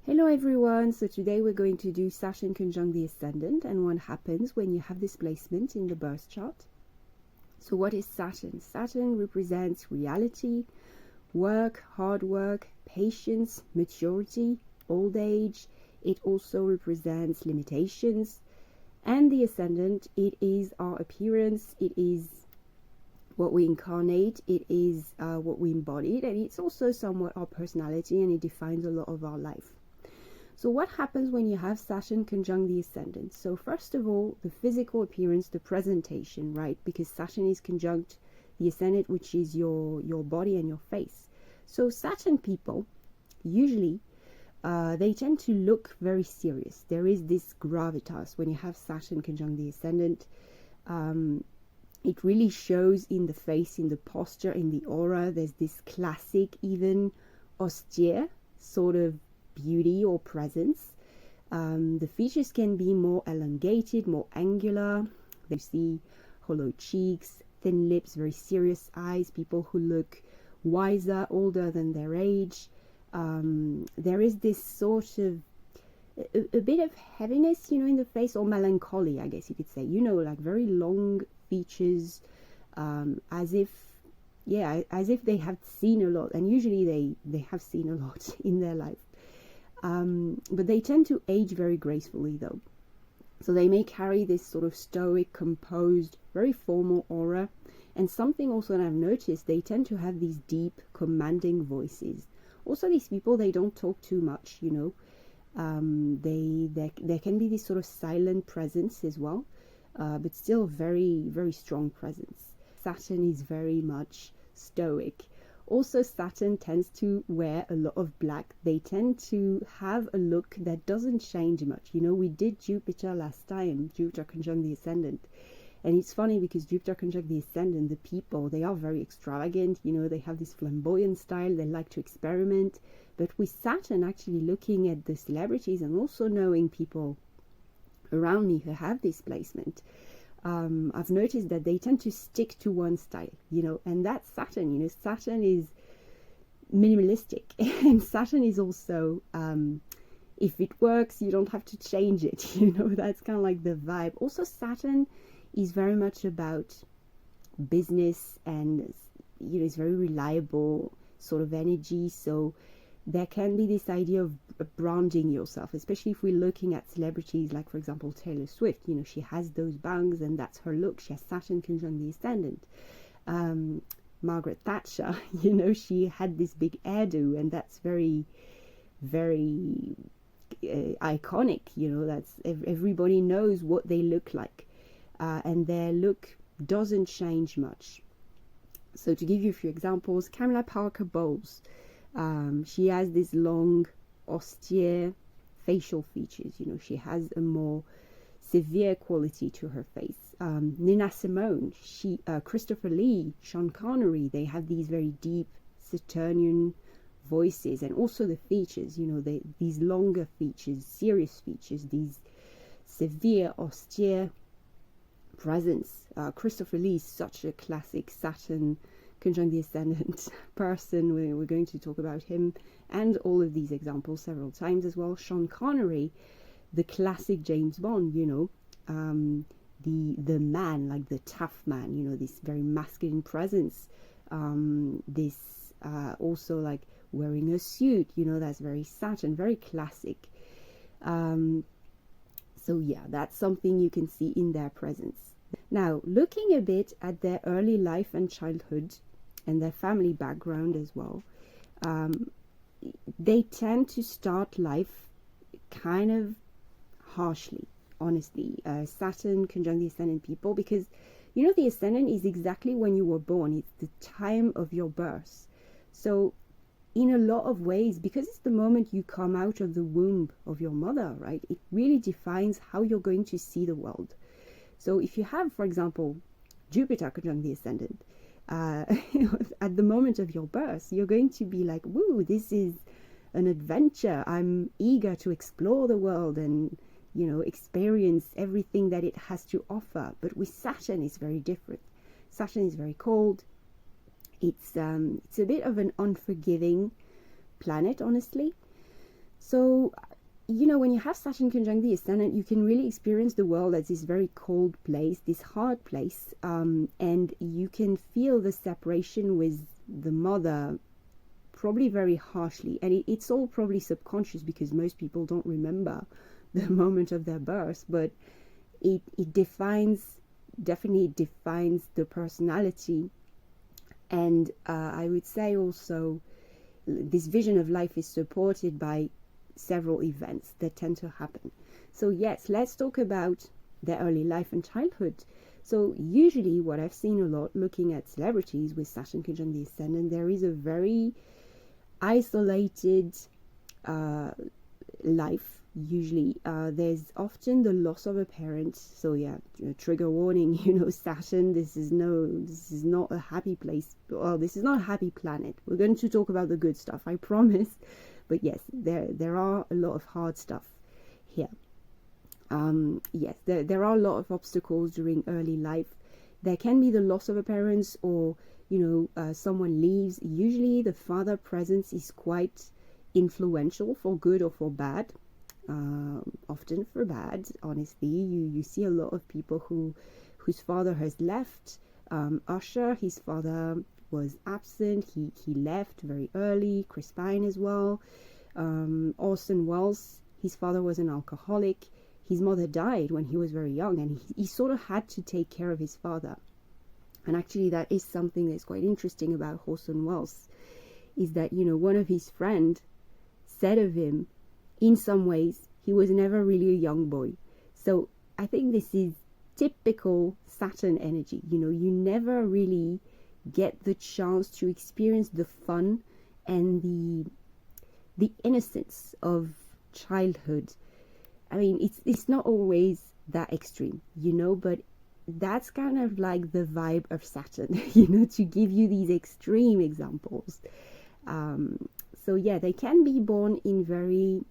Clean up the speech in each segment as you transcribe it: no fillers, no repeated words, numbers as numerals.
Hello everyone, so today we're going to do Saturn conjunct the Ascendant and what happens when you have this placement in the birth chart. So what is Saturn? Saturn represents reality, work, hard work, patience, maturity, old age. It also represents limitations. And the Ascendant, it is our appearance, it is what we incarnate, it is what we embodied, and it's also somewhat our personality, and it defines a lot of our life. So what happens when you have Saturn conjunct the Ascendant? So first of all, the physical appearance, the presentation, right? Because Saturn is conjunct the Ascendant, which is your body and your face. So Saturn people, usually, they tend to look very serious. There is this gravitas when you have Saturn conjunct the Ascendant. It really shows in the face, in the posture, in the aura. There's this classic, even austere sort of beauty or presence. The features can be more elongated, more angular. You see hollow cheeks, thin lips, very serious eyes, people who look wiser, older than their age. There is this sort of a bit of heaviness, in the face, or melancholy, I guess you could say, like very long features, as if they have seen a lot, and usually they have seen a lot in their life. But they tend to age very gracefully though. So they may carry this sort of stoic, composed, very formal aura. And something also that I've noticed, they tend to have these deep, commanding voices. Also these people, they don't talk too much, there can be this sort of silent presence as well, but still very, very strong presence. Saturn is very much stoic. Also, Saturn tends to wear a lot of black. They tend to have a look that doesn't change much. We did Jupiter last time, Jupiter conjunct the Ascendant. And it's funny because Jupiter conjunct the Ascendant, the people, they are very extravagant. They have this flamboyant style. They like to experiment. But with Saturn actually looking at the celebrities and also knowing people around me who have this placement, I've noticed that they tend to stick to one style, and that's Saturn. Saturn is minimalistic, and Saturn is also, if it works, you don't have to change it, that's kind of like the vibe. Also, Saturn is very much about business, and, it's very reliable sort of energy, so there can be this idea of branding yourself, especially if we're looking at celebrities like, for example, Taylor Swift. She has those bangs and that's her look. She has Saturn conjunct the Ascendant. Margaret Thatcher, she had this big hairdo, and that's very, very iconic. That's everybody knows what they look like, and their look doesn't change much. So to give you a few examples, Camilla Parker Bowles. She has this long, austere facial features. She has a more severe quality to her face. Nina Simone, Christopher Lee, Sean Connery, they have these very deep Saturnian voices, and also the features, these longer features, serious features, these severe, austere presence. Christopher Lee is such a classic Saturn conjunct the Ascendant person. We're going to talk about him and all of these examples several times as well. Sean Connery, the classic James Bond, the man, like the tough man, this very masculine presence, this also like wearing a suit, that's very Saturn, very classic. So yeah, that's something you can see in their presence. Now, looking a bit at their early life and childhood and their family background as well, they tend to start life kind of harshly, honestly. Saturn conjunct the Ascendant people, because the Ascendant is exactly when you were born. It's the time of your birth. So in a lot of ways, because it's the moment you come out of the womb of your mother, right, it really defines how you're going to see the world. So if you have, for example, Jupiter conjunct the Ascendant, at the moment of your birth, you're going to be like, woo, this is an adventure. I'm eager to explore the world and, experience everything that it has to offer. But with Saturn, it's very different. Saturn is very cold. It's a bit of an unforgiving planet, honestly. So, when you have Saturn conjunct the Ascendant, you can really experience the world as this very cold place, this hard place, and you can feel the separation with the mother probably very harshly. And it's all probably subconscious because most people don't remember the moment of their birth, but it definitely defines the personality. And I would say also this vision of life is supported by several events that tend to happen. So yes, let's talk about their early life and childhood. So usually what I've seen a lot looking at celebrities with Saturn conjunct the Ascendant, there is a very isolated life. Usually there's often the loss of a parent. So yeah, trigger warning, Saturn, this is not a happy place. Well, this is not a happy planet. We're going to talk about the good stuff, I promise. But yes, there are a lot of hard stuff here. Yes, there are a lot of obstacles during early life. There can be the loss of a parent, or someone leaves. Usually the father presence is quite influential for good or for bad. Often for bad, honestly. You see a lot of people whose father has left. Usher, his father was absent. He left very early. Chris Pine as well. Orson Welles, his father was an alcoholic. His mother died when he was very young, and he sort of had to take care of his father. And actually that is something that's quite interesting about Orson Welles, is that one of his friends said of him, in some ways he was never really a young boy. So I think this is typical Saturn energy. You never really get the chance to experience the fun and the innocence of childhood. I mean, it's not always that extreme, but that's kind of like the vibe of Saturn, to give you these extreme examples. So yeah, they can be born in very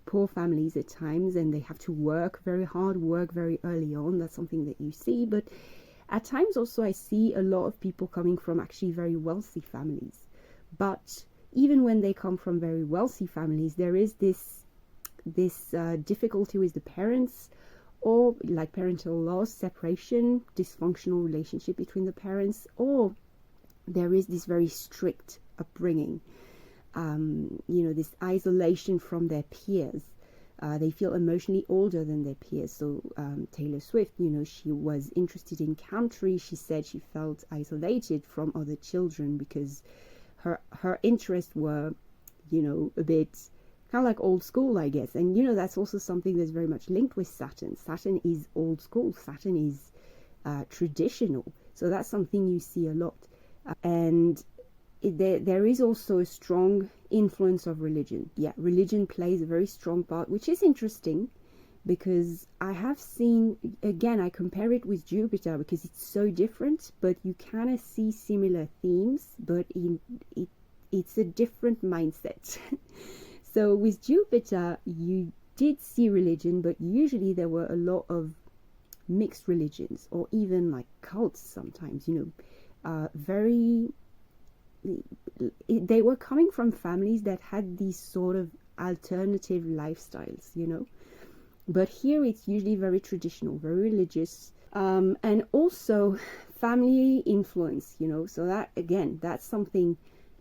poor families at times, and they have to work very hard, work very early on. That's something that you see. But at times also I see a lot of people coming from actually very wealthy families. But even when they come from very wealthy families, there is this difficulty with the parents, or like parental loss, separation, dysfunctional relationship between the parents, or there is this very strict upbringing. This isolation from their peers. They feel emotionally older than their peers. So Taylor Swift, she was interested in country. She said she felt isolated from other children because her interests were, a bit kind of like old school, I guess. And that's also something that's very much linked with Saturn. Saturn is old school. Saturn is traditional. So that's something you see a lot. And there is also a strong influence of religion. Yeah, religion plays a very strong part, which is interesting because I have seen, again, I compare it with Jupiter because it's so different, but you kind of see similar themes, but it's a different mindset. So with Jupiter, you did see religion, but usually there were a lot of mixed religions, or even like cults sometimes, they were coming from families that had these sort of alternative lifestyles, but here it's usually very traditional, very religious, and also family influence, so that, again, that's something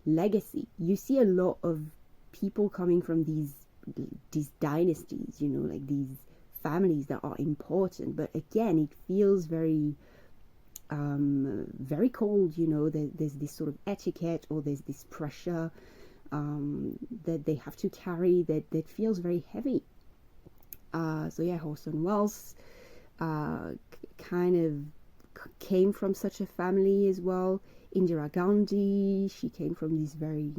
legacy. You see a lot of people coming from these dynasties, like these families that are important, but again, it feels very very cold. There's this sort of etiquette, or there's this pressure that they have to carry that feels very heavy. So yeah, Orson Welles kind of came from such a family as well. Indira Gandhi, she came from this very,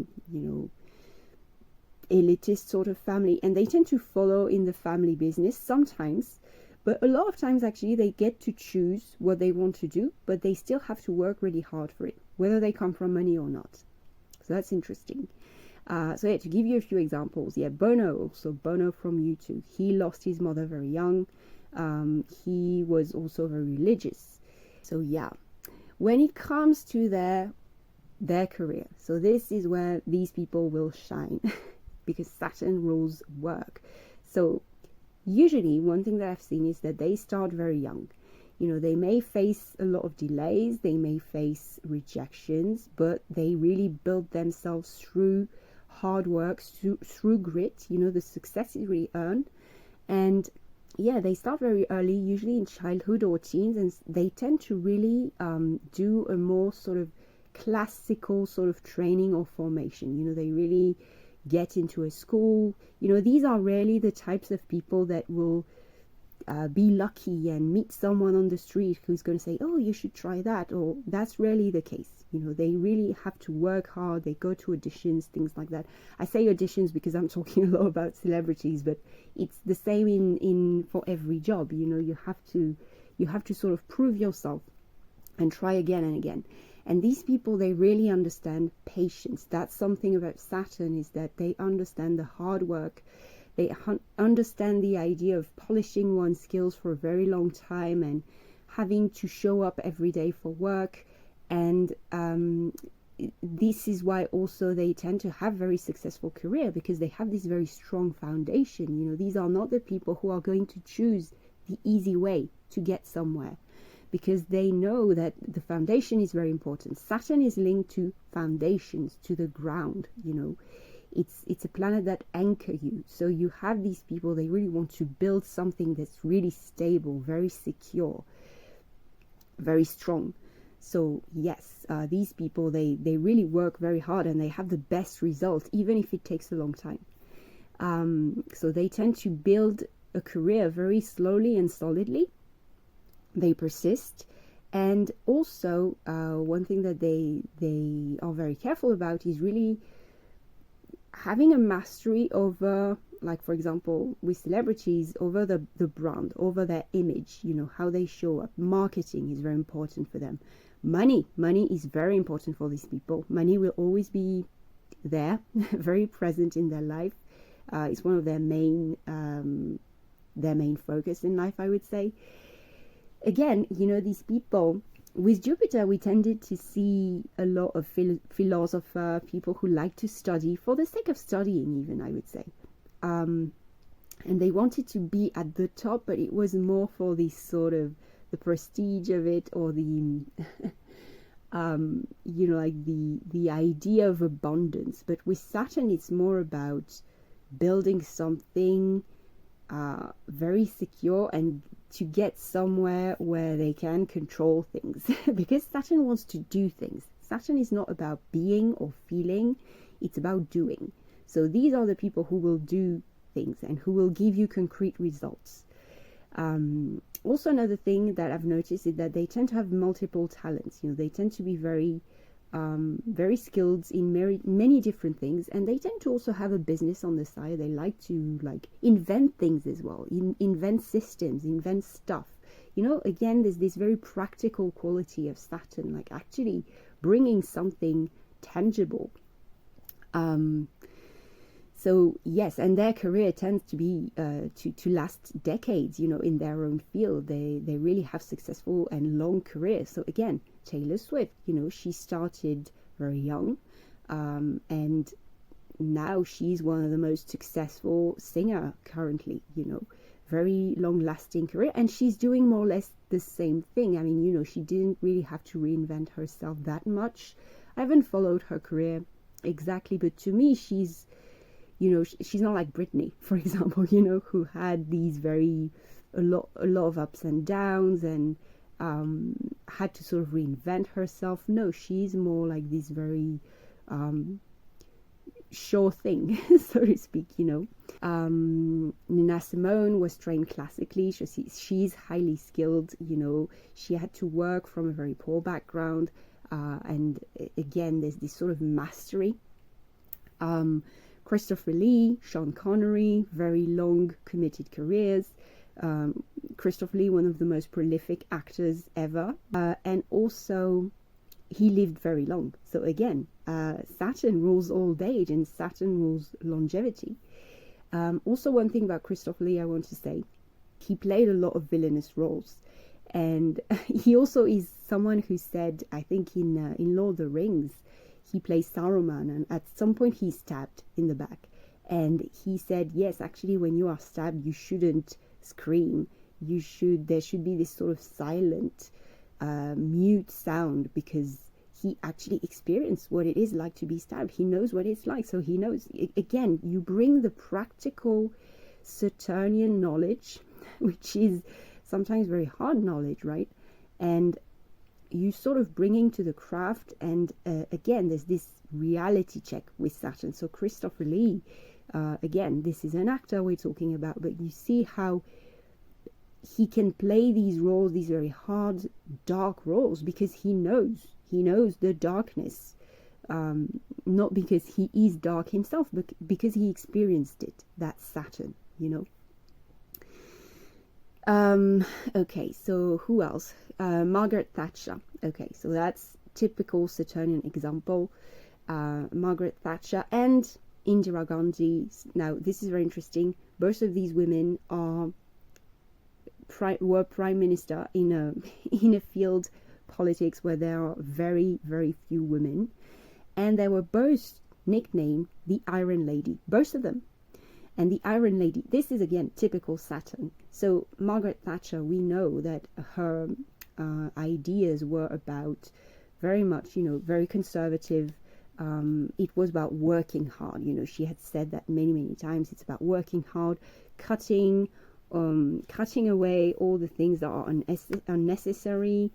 elitist sort of family, and they tend to follow in the family business sometimes. But a lot of times, actually, they get to choose what they want to do, but they still have to work really hard for it, whether they come from money or not. So that's interesting. So yeah, to give you a few examples, Bono from U2, he lost his mother very young. He was also very religious. So yeah, when it comes to their career, so this is where these people will shine. because Saturn rules work. So usually one thing that I've seen is that they start very young. They may face a lot of delays, they may face rejections, but they really build themselves through hard work, through grit. The success is really earned. And yeah, they start very early, usually in childhood or teens, and they tend to really do a more sort of classical sort of training or formation. They really get into a school. These are rarely the types of people that will be lucky and meet someone on the street who's going to say, oh, you should try that. Or that's rarely the case. They really have to work hard. They go to auditions, things like that. I say auditions because I'm talking a lot about celebrities, but it's the same in for every job. You have to sort of prove yourself and try again and again. And these people, they really understand patience. That's something about Saturn, is that they understand the hard work. They understand the idea of polishing one's skills for a very long time and having to show up every day for work. And this is why also they tend to have very successful career, because they have this very strong foundation. These are not the people who are going to choose the easy way to get somewhere, because they know that the foundation is very important. Saturn is linked to foundations, to the ground. It's a planet that anchor you. So you have these people, they really want to build something that's really stable, very secure, very strong. So yes, these people, they really work very hard and they have the best result, even if it takes a long time. So they tend to build a career very slowly and solidly. They persist. And also, one thing that they are very careful about is really having a mastery over, like for example with celebrities, over the brand, over their image, how they show up. Marketing is very important for them. Money is very important for these people. Money will always be there, very present in their life. It's one of their main focus in life, I would say. Again, these people, with Jupiter, we tended to see a lot of philosopher, people who like to study for the sake of studying, even, I would say. And they wanted to be at the top, but it was more for this sort of the prestige of it, or the, like the idea of abundance. But with Saturn, it's more about building something very secure and to get somewhere where they can control things. Because Saturn wants to do things. Saturn is not about being or feeling, it's about doing. So these are the people who will do things and who will give you concrete results. Also, another thing that I've noticed is that they tend to have multiple talents. They tend to be very skilled in many different things, and they tend to also have a business on the side. They like to invent things as well, invent systems, invent stuff. Again, there's this very practical quality of Saturn, like actually bringing something tangible. So yes, and their career tends to be to last decades, in their own field. They really have successful and long careers. So again, Taylor Swift, she started very young, and now she's one of the most successful singer currently, very long lasting career, and she's doing more or less the same thing. I mean, she didn't really have to reinvent herself that much. I haven't followed her career exactly, but to me, she's not like Britney, for example, who had these a lot of ups and downs and had to sort of reinvent herself. No, she's more like this very sure thing, so to speak, Nina Simone was trained classically. She's highly skilled, she had to work from a very poor background, and again, there's this sort of mastery. Christopher Lee, Sean Connery, very long committed careers. Christopher Lee, one of the most prolific actors ever, and also he lived very long. So again, Saturn rules old age and Saturn rules longevity. Also, one thing about Christopher Lee I want to say, he played a lot of villainous roles, and he also is someone who said, I think in Lord of the Rings, he plays Saruman, and at some point he's stabbed in the back. And he said, yes, actually, when you are stabbed, you shouldn't scream. There should be this sort of silent, mute sound, because he actually experienced what it is like to be stabbed. He knows what it's like. So he knows, again, you bring the practical Saturnian knowledge, which is sometimes very hard knowledge, right? And you sort of bringing to the craft. And again, there's this reality check with Saturn. So Christopher Lee, again, this is an actor we're talking about, but you see how he can play these roles, these very hard, dark roles, because he knows the darkness, not because he is dark himself, but because he experienced it. That's Saturn, Okay, so who else? Margaret Thatcher. Okay, so that's typical Saturnian example. Margaret Thatcher and Indira Gandhi. Now, this is very interesting. Both of these women were prime minister in a field politics where there are very, very few women, and they were both nicknamed the Iron Lady, both of them. And the Iron Lady, this is again typical Saturn. So Margaret Thatcher, we know that her ideas were about very much, very conservative. It was about working hard. She had said that many, many times. It's about working hard, cutting away all the things that are unnecessary.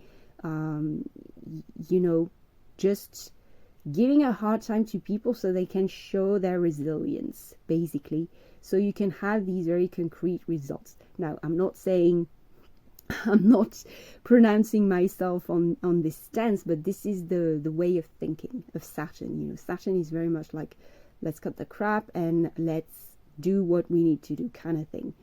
Just giving a hard time to people so they can show their resilience, basically. So you can have these very concrete results. Now, I'm not pronouncing myself on this stance, but this is the way of thinking of Saturn. Saturn is very much like, let's cut the crap and let's do what we need to do, kind of thing.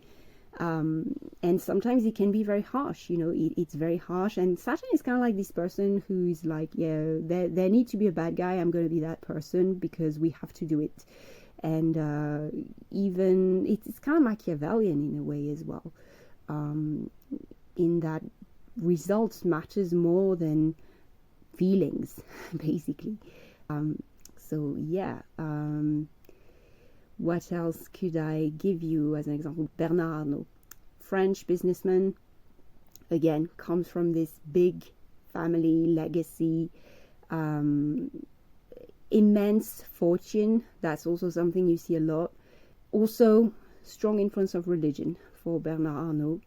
And sometimes it can be very harsh, it's very harsh. And Saturn is kind of like this person who is like, yeah, there needs to be a bad guy. I'm going to be that person because we have to do it. And even it's kind of Machiavellian in a way as well, in that results matters more than feelings, basically. What else could I give you as an example? Bernard Arnault, French businessman, again, comes from this big family legacy, immense fortune. That's also something you see a lot. Also, strong influence of religion for Bernard Arnault.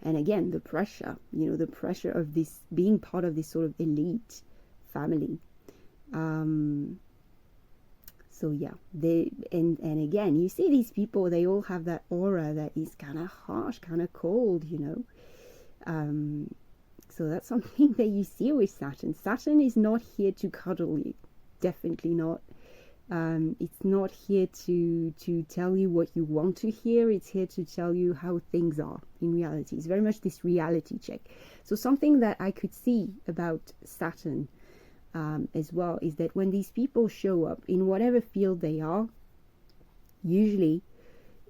And again, the pressure of this being part of this sort of elite family. So yeah, and again, you see these people, they all have that aura that is kind of harsh, kind of cold, So that's something that you see with Saturn. Saturn is not here to cuddle you, definitely not. It's not here to tell you what you want to hear. It's here to tell you how things are in reality. It's very much this reality check. So something that I could see about Saturn as well is that when these people show up in whatever field they are, usually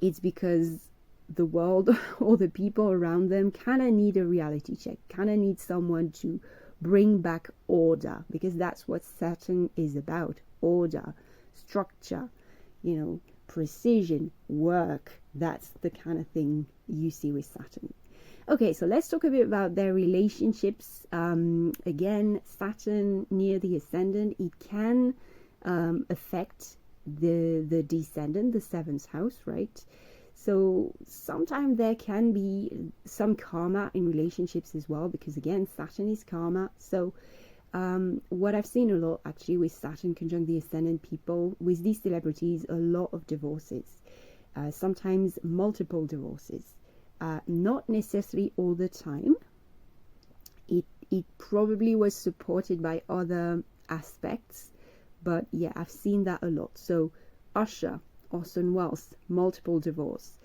it's because the world or the people around them kind of need a reality check, kind of need someone to bring back order, because that's what Saturn is about: order, structure, precision, work. That's the kind of thing you see with Saturn. Okay, so let's talk a bit about their relationships. Again, Saturn near the ascendant, it can affect the descendant, the seventh house, right? So sometimes there can be some karma in relationships as well, because again, Saturn is karma. So what I've seen a lot actually with Saturn conjunct the ascendant people, with these celebrities, a lot of divorces, sometimes multiple divorces. Not necessarily all the time. It probably was supported by other aspects, but yeah, I've seen that a lot. So Usher, Orson Welles, multiple divorce.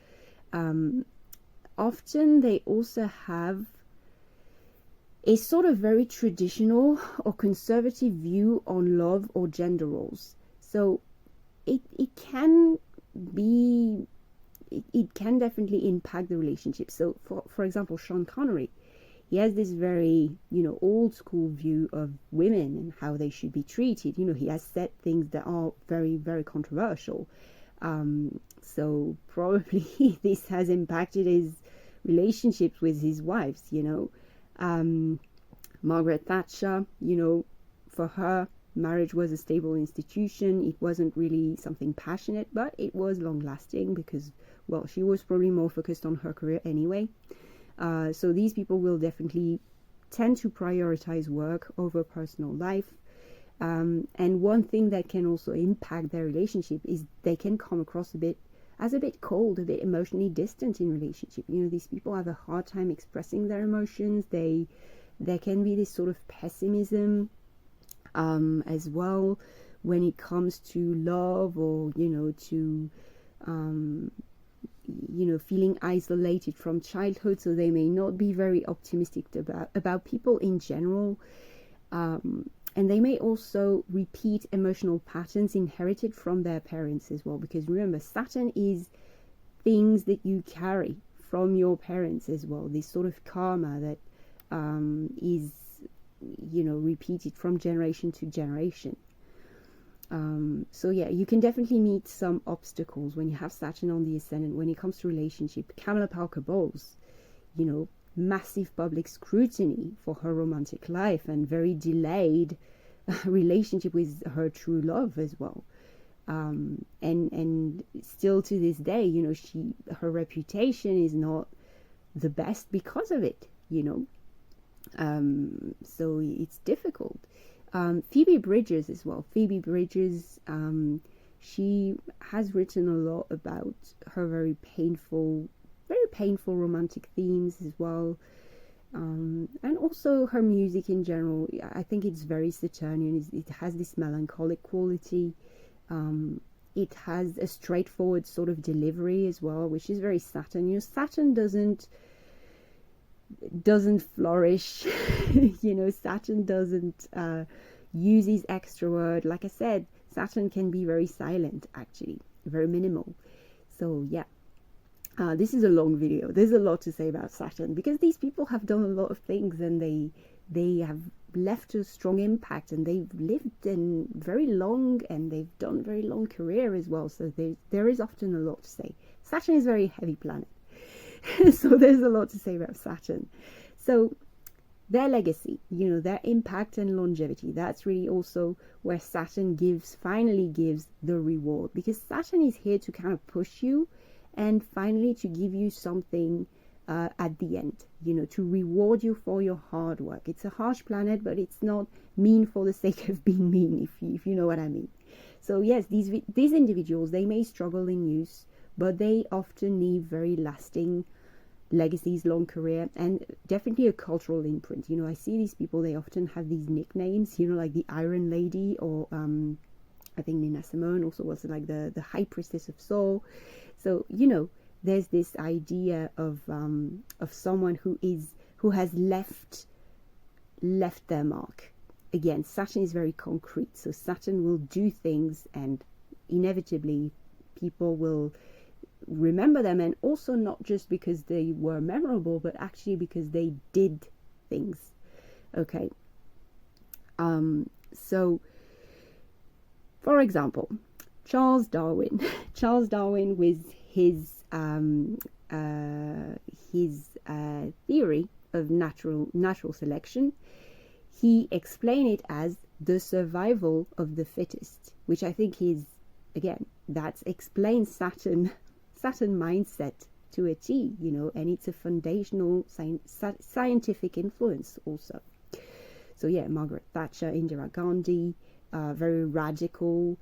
Often they also have a sort of very traditional or conservative view on love or gender roles. So it can be, it can definitely impact the relationship. So for example, Sean Connery, he has this very, old school view of women and how they should be treated. He has said things that are very, very controversial. So probably this has impacted his relationships with his wives, Margaret Thatcher, for her, marriage was a stable institution. It wasn't really something passionate, but it was long lasting because, well, she was probably more focused on her career anyway. So these people will definitely tend to prioritize work over personal life. And one thing that can also impact their relationship is they can come across a bit cold, a bit emotionally distant in relationship. These people have a hard time expressing their emotions. There can be this sort of pessimism as well when it comes to love, or to feeling isolated from childhood. So they may not be very optimistic about people in general. And they may also repeat emotional patterns inherited from their parents as well, because remember, Saturn is things that you carry from your parents as well, this sort of karma that is repeated from generation to generation. So yeah, you can definitely meet some obstacles when you have Saturn on the ascendant when it comes to relationship. Kamala Parker Bowles, massive public scrutiny for her romantic life and very delayed relationship with her true love as well. And still to this day, her reputation is not the best because of it, so it's difficult. Phoebe Bridgers as well. Phoebe Bridgers, she has written a lot about her very painful romantic themes as well. And also her music in general. I think it's very Saturnian. It has this melancholic quality. It has a straightforward sort of delivery as well, which is very Saturn. Saturn doesn't flourish. Saturn doesn't use his extra word. Like I said, Saturn can be very silent, actually, very minimal. So yeah, this is a long video. There's a lot to say about Saturn because these people have done a lot of things, and they have left a strong impact, and they've lived in very long, and they've done very long career as well. So there is often a lot to say. Saturn is a very heavy planet. So there's a lot to say about Saturn. So their legacy, their impact and longevity, that's really also where Saturn finally gives the reward, because Saturn is here to kind of push you and finally to give you something at the end, to reward you for your hard work. It's a harsh planet, but it's not mean for the sake of being mean, if you know what I mean. So yes, these individuals, they may struggle in use, but they often leave very lasting legacies, long career, and definitely a cultural imprint. I see these people, they often have these nicknames, like the Iron Lady, or I think Nina Simone also was like the High Priestess of Soul. So there's this idea of someone who has left their mark. Again, Saturn is very concrete, so Saturn will do things, and inevitably people will remember them, and also not just because they were memorable, but actually because they did things. Okay. So for example, Charles Darwin with his theory of natural selection, he explained it as the survival of the fittest, which I think is, again, that explains Saturn mindset to a T, and it's a foundational scientific influence also. So yeah, Margaret Thatcher, Indira Gandhi, very radical.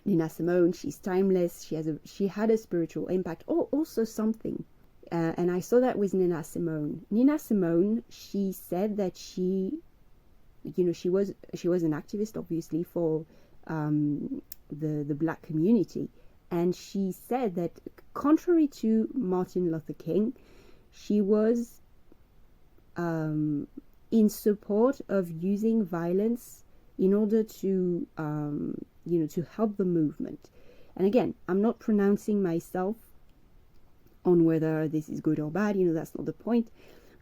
Nina Simone, she's timeless. She had a spiritual impact. Also something, and I saw that with Nina Simone. Nina Simone, she said that she was an activist, obviously, for the Black community. And she said that, contrary to Martin Luther King, she was in support of using violence in order to, to help the movement. And again, I'm not pronouncing myself on whether this is good or bad, that's not the point.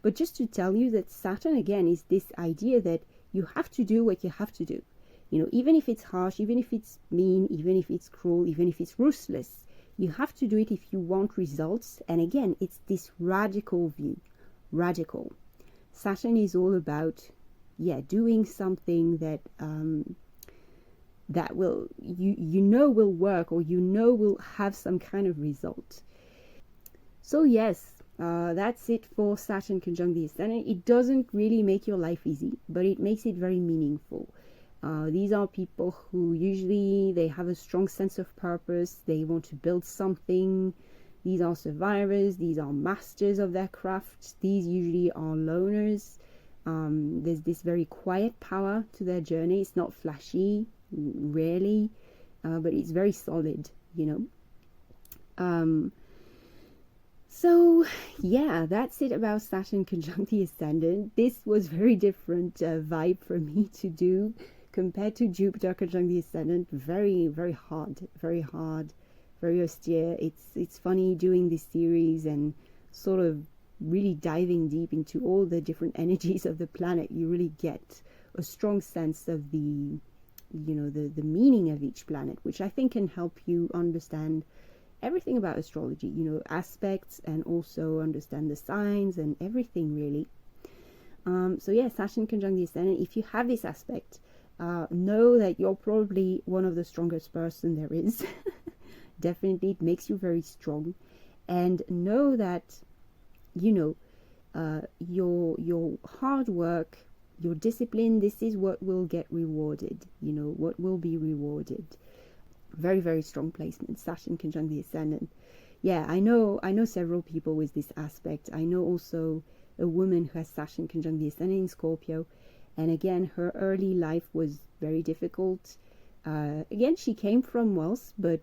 But just to tell you that Saturn, again, is this idea that you have to do what you have to do. Even if it's harsh, even if it's mean, even if it's cruel, even if it's ruthless, You have to do it if you want results. And again, it's this radical view. Radical. Saturn is all about, doing something that that will will work, or will have some kind of result. So yes, that's it for Saturn conjunct the Ascendant. It doesn't really make your life easy, but it makes it very meaningful. These are people who usually they have a strong sense of purpose. They want to build something. These are survivors. These are masters of their craft. These usually are loners. There's this very quiet power to their journey. It's not flashy, rarely, but it's very solid, So yeah, that's it about Saturn conjunct the Ascendant. This was very different vibe for me to do compared to Jupiter conjunct the Ascendant. Very, very hard, very austere. It's funny doing this series and sort of really diving deep into all the different energies of the planet. You really get a strong sense of the meaning of each planet, which I think can help you understand everything about astrology, aspects, and also understand the signs and everything really. So yeah, Saturn conjunct the Ascendant. If you have this aspect, know that you're probably one of the strongest person there is. Definitely, it makes you very strong. And know that, your hard work, your discipline, this is what will get rewarded, what will be rewarded. Very, very strong placement, Saturn conjunct the Ascendant. Yeah, I know several people with this aspect. I know also a woman who has Saturn conjunct the Ascendant in Scorpio, and again, her early life was very difficult. Again, she came from wealth, but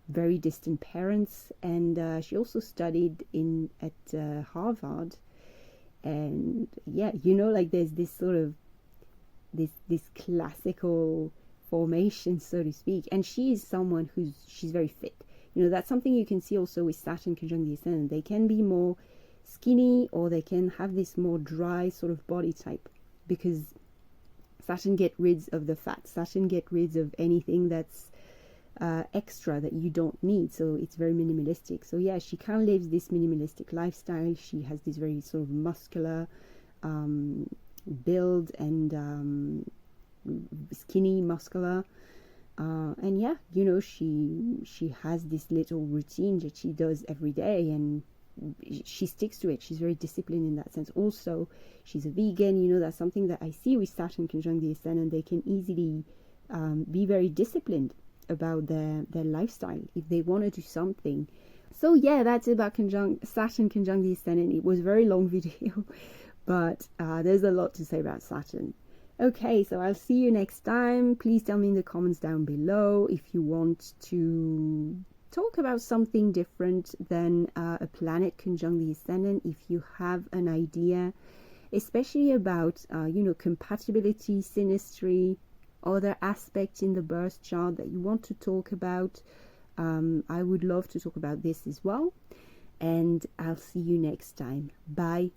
very distant parents, and she also studied at Harvard. And yeah, like there's this sort of this classical formation, so to speak, and she is someone she's very fit. That's something you can see also with Saturn conjunct the Ascendant. They can be more skinny, or they can have this more dry sort of body type, because Saturn get rid of the fat. Saturn get rid of anything that's extra that you don't need, so it's very minimalistic. So yeah, she kind of lives this minimalistic lifestyle. She has this very sort of muscular build, and skinny, muscular, and yeah, she has this little routine that she does every day, and she sticks to it. She's very disciplined in that sense. Also, she's a vegan. That's something that I see with Saturn conjunct the Ascendant. They can easily be very disciplined about their lifestyle if they want to do something. So yeah, that's it about Saturn conjunct the Ascendant. It was a very long video, but there's a lot to say about Saturn. Okay, so I'll see you next time. Please tell me in the comments down below if you want to talk about something different than a planet conjunct the Ascendant. If you have an idea, especially about compatibility, synastry, other aspects in the birth chart that you want to talk about, I would love to talk about this as well. And I'll see you next time. Bye.